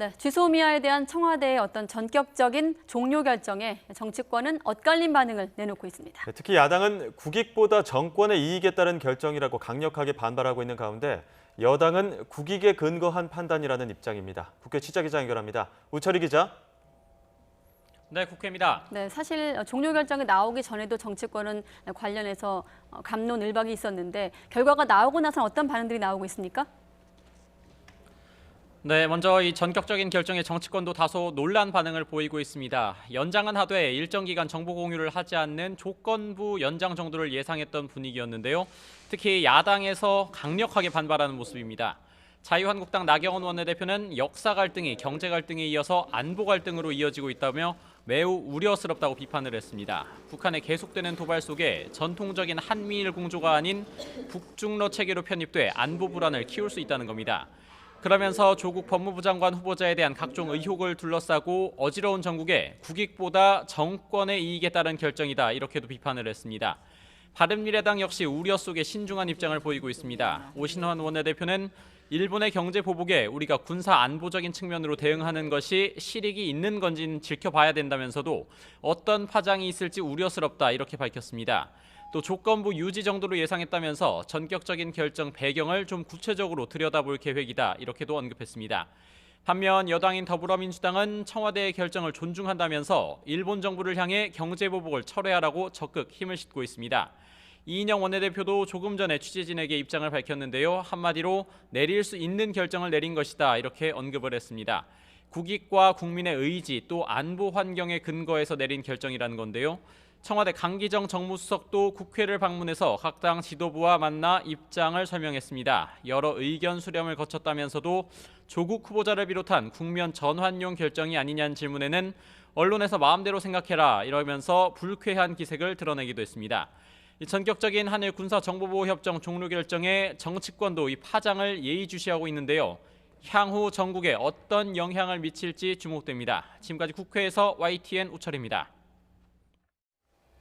네, 지소미아에 대한 청와대의 어떤 전격적인 종료 결정에 정치권은 엇갈린 반응을 내놓고 있습니다. 네, 특히 야당은 국익보다 정권의 이익에 따른 결정이라고 강력하게 반발하고 있는 가운데 여당은 국익에 근거한 판단이라는 입장입니다. 국회 취재기자 연결합니다. 우철희 기자. 네, 국회입니다. 네, 사실 종료 결정이 나오기 전에도 정치권은 관련해서 갑론을박이 있었는데 결과가 나오고 나서 어떤 반응들이 나오고 있습니까? 네, 먼저 이 전격적인 결정에 정치권도 다소 놀란 반응을 보이고 있습니다. 연장은 하되 일정 기간 정보 공유를 하지 않는 조건부 연장 정도를 예상했던 분위기였는데요. 특히 야당에서 강력하게 반발하는 모습입니다. 자유한국당 나경원 원내대표는 역사 갈등이 경제 갈등에 이어서 안보 갈등으로 이어지고 있다며 매우 우려스럽다고 비판을 했습니다. 북한의 계속되는 도발 속에 전통적인 한미일 공조가 아닌 북중러 체계로 편입돼 안보 불안을 키울 수 있다는 겁니다. 그러면서 조국 법무부 장관 후보자에 대한 각종 의혹을 둘러싸고 어지러운 정국에 국익보다 정권의 이익에 따른 결정이다 이렇게도 비판을 했습니다. 바른미래당 역시 우려 속에 신중한 입장을 보이고 있습니다. 오신환 원내대표는 일본의 경제 보복에 우리가 군사 안보적인 측면으로 대응하는 것이 실익이 있는 건지는 지켜봐야 된다면서도 어떤 파장이 있을지 우려스럽다 이렇게 밝혔습니다. 또 조건부 유지 정도로 예상했다면서 전격적인 결정 배경을 좀 구체적으로 들여다볼 계획이다 이렇게도 언급했습니다. 반면 여당인 더불어민주당은 청와대의 결정을 존중한다면서 일본 정부를 향해 경제 보복을 철회하라고 적극 힘을 싣고 있습니다. 이인영 원내대표도 조금 전에 취재진에게 입장을 밝혔는데요. 한마디로 내릴 수 있는 결정을 내린 것이다 이렇게 언급을 했습니다. 국익과 국민의 의지 또 안보 환경에 근거해서 내린 결정이라는 건데요. 청와대 강기정 정무수석도 국회를 방문해서 각 당 지도부와 만나 입장을 설명했습니다. 여러 의견 수렴을 거쳤다면서도 조국 후보자를 비롯한 국면 전환용 결정이 아니냐는 질문에는 언론에서 마음대로 생각해라 이러면서 불쾌한 기색을 드러내기도 했습니다. 전격적인 한일 군사정보보호협정 종료 결정에 정치권도 이 파장을 예의주시하고 있는데요. 향후 전국에 어떤 영향을 미칠지 주목됩니다. 지금까지 국회에서 YTN 우철입니다.